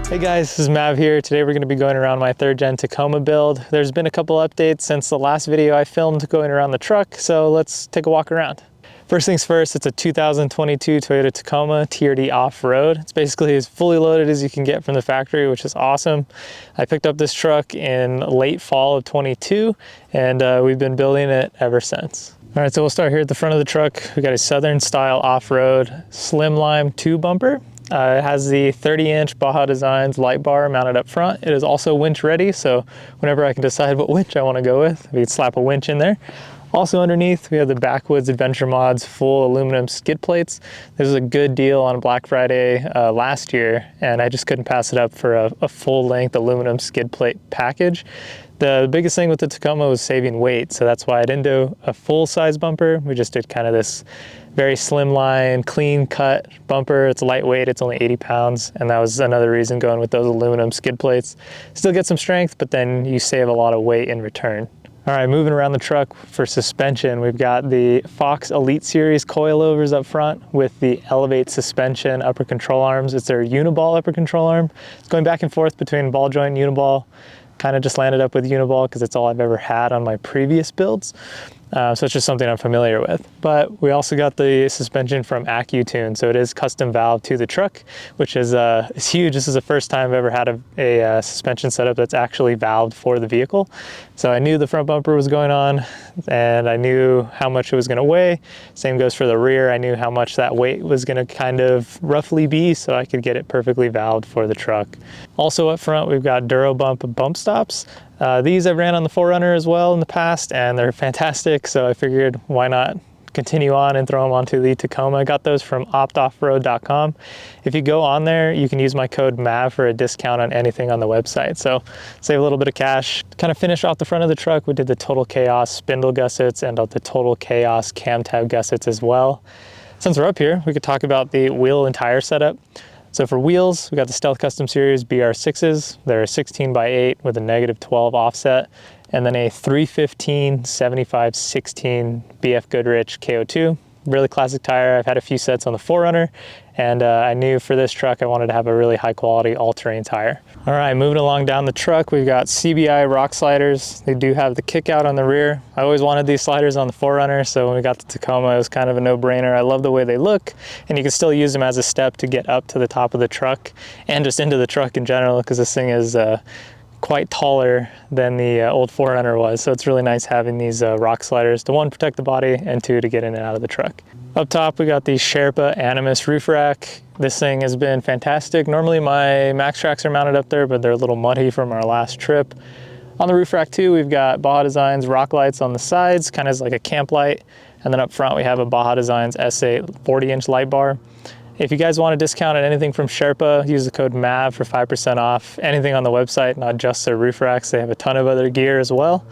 Hey guys, this is Mav here. Today we're going to be going around my 3rd gen Tacoma build. There's been a couple updates since the last video I filmed going around the truck, so let's take a walk around. First things first, it's a 2022 Toyota Tacoma TRD Off-Road. It's basically as fully loaded as you can get from the factory, which is awesome. I picked up this truck in late fall of 22, and we've been building it ever since. All right, so we'll start here at the front of the truck. We got a Southern style off-road Slimline 2 bumper. It has the 30-inch Baja Designs light bar mounted up front. It is also winch ready, so whenever I can decide what winch I want to go with, we can slap a winch in there. Also underneath, we have the Backwoods Adventure Mods full aluminum skid plates. This was a good deal on Black Friday last year, and I just couldn't pass it up for a full-length aluminum skid plate package. The biggest thing with the Tacoma was saving weight, so that's why I didn't do a full-size bumper. We just did kind of this very slimline, clean-cut bumper. It's lightweight, it's only 80 pounds, and that was another reason going with those aluminum skid plates. Still get some strength, but then you save a lot of weight in return. All right, moving around the truck for suspension, we've got the Fox Elite Series coilovers up front with the Elevate suspension upper control arms. It's their uniball upper control arm. It's going back and forth between ball joint and uniball. Kind of just landed up with uniball because it's all I've ever had on my previous builds. So it's just something I'm familiar with. But we also got the suspension from AccuTune, so it is custom valved to the truck, which is huge. This is the first time I've ever had a suspension setup that's actually valved for the vehicle. So I knew the front bumper was going on, and I knew how much it was going to weigh. Same goes for the rear. I knew how much that weight was going to kind of roughly be, so I could get it perfectly valved for the truck. Also up front, we've got DuraBump bump stops. These I've ran on the 4Runner as well in the past, and they're fantastic, so I figured why not continue on and throw them onto the Tacoma. I got those from optoffroad.com. If you go on there, you can use my code MAV for a discount on anything on the website, so save a little bit of cash. Kind of finish off the front of the truck, we did the Total Chaos spindle gussets and the Total Chaos cam tab gussets as well. Since we're up here, we could talk about the wheel and tire setup. So for wheels, we got the Stealth Custom Series BR6s. They're 16x8 with a -12 offset, and then a 315 75/16 BF Goodrich KO2. Really classic tire. I've had a few sets on the 4Runner, and I knew for this truck I wanted to have a really high quality all-terrain tire. All right, moving along down the truck, we've got CBI rock sliders. They do have the kick out on the rear. I always wanted these sliders on the 4Runner, so when we got the Tacoma, it was kind of a no-brainer. I love the way they look, and you can still use them as a step to get up to the top of the truck and just into the truck in general, because this thing is quite taller than the old 4Runner was, so it's really nice having these rock sliders to 1, protect the body, and 2, to get in and out of the truck. Up top, we got the Sherpa Animus roof rack. This thing has been fantastic. Normally my Max Tracks are mounted up there, but they're a little muddy from our last trip. On the roof rack too, we've got Baja Designs rock lights on the sides, kind of as like a camp light, and then up front we have a Baja Designs S8 40-inch light bar. If you guys want a discount on anything from Sherpa, use the code MAV for 5% off anything on the website, not just their roof racks. They have a ton of other gear as well.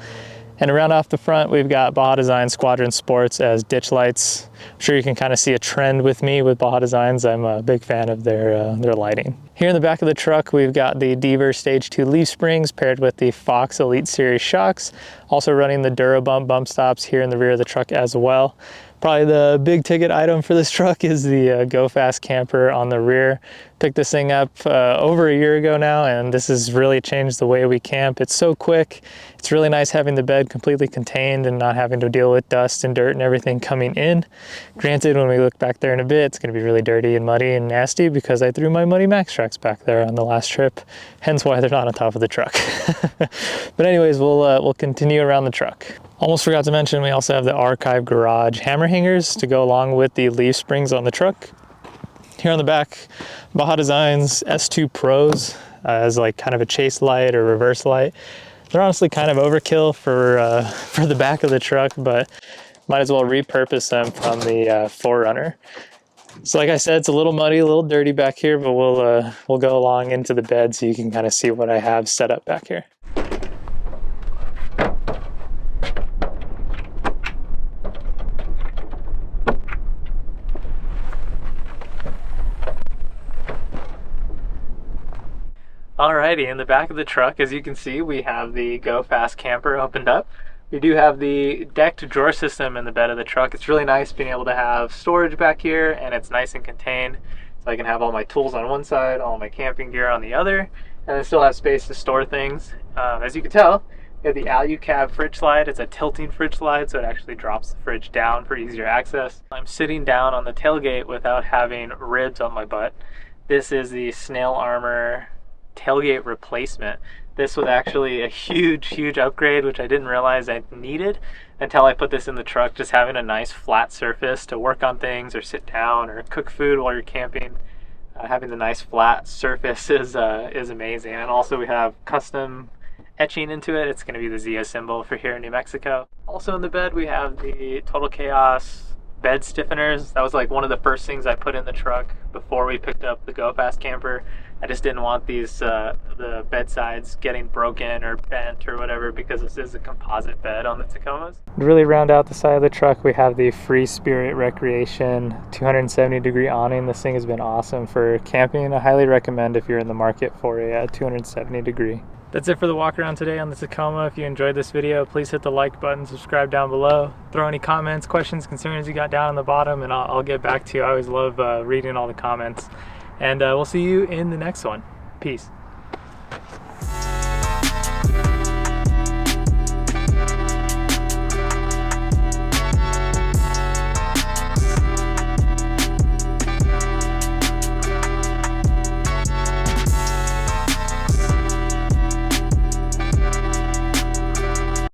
And around off the front, we've got Baja Design Squadron Sports as ditch lights. I'm sure you can kind of see a trend with me with Baja Designs. I'm a big fan of their lighting. Here in the back of the truck, we've got the Deaver Stage 2 leaf springs paired with the Fox Elite Series shocks. Also running the DuraBump bump stops here in the rear of the truck as well. Probably the big ticket item for this truck is the Go Fast camper on the rear. Picked this thing up over a year ago now, and this has really changed the way we camp. It's so quick. It's really nice having the bed completely contained and not having to deal with dust and dirt and everything coming in. Granted, when we look back there in a bit, it's going to be really dirty and muddy and nasty because I threw my muddy Max Tracks back there on the last trip, hence why they're not on top of the truck. But anyways, we'll continue around the truck. Almost forgot to mention, we also have the Archive Garage hammer hangers to go along with the leaf springs on the truck. Here on the back, Baja Designs S2 Pros as like kind of a chase light or reverse light. They're honestly kind of overkill for the back of the truck, but might as well repurpose them from the 4Runner. So like I said, it's a little muddy, a little dirty back here, but we'll go along into the bed so you can kind of see what I have set up back here. Alrighty, in the back of the truck, as you can see, we have the Go Fast camper opened up. We do have the decked drawer system in the bed of the truck. It's really nice being able to have storage back here, and it's nice and contained. So I can have all my tools on one side, all my camping gear on the other, and then still have space to store things. As you can tell, we have the AluCab fridge slide. It's a tilting fridge slide, so it actually drops the fridge down for easier access. I'm sitting down on the tailgate without having ribs on my butt. This is the Snail Armor tailgate replacement. This was actually a huge upgrade, which I didn't realize I needed until I put this in the truck. Just having a nice flat surface to work on things or sit down or cook food while you're camping. Having the nice flat surface is amazing. And also we have custom etching into it. It's going to be the Zia symbol for here in New Mexico. Also in the bed we have the Total Chaos bed stiffeners. That was like one of the first things I put in the truck before we picked up the Go Fast camper. I just didn't want these the bed sides getting broken or bent or whatever, because this is a composite bed on the Tacomas. To really round out the side of the truck, we have the Free Spirit Recreation 270-degree awning. This thing has been awesome for camping. I highly recommend if you're in the market for a 270-degree. That's it for the walk around today on the Tacoma. If you enjoyed this video, please hit the like button, subscribe down below. Throw any comments, questions, concerns you got down on the bottom, and I'll get back to you. I always love reading all the comments. And we'll see you in the next one. Peace.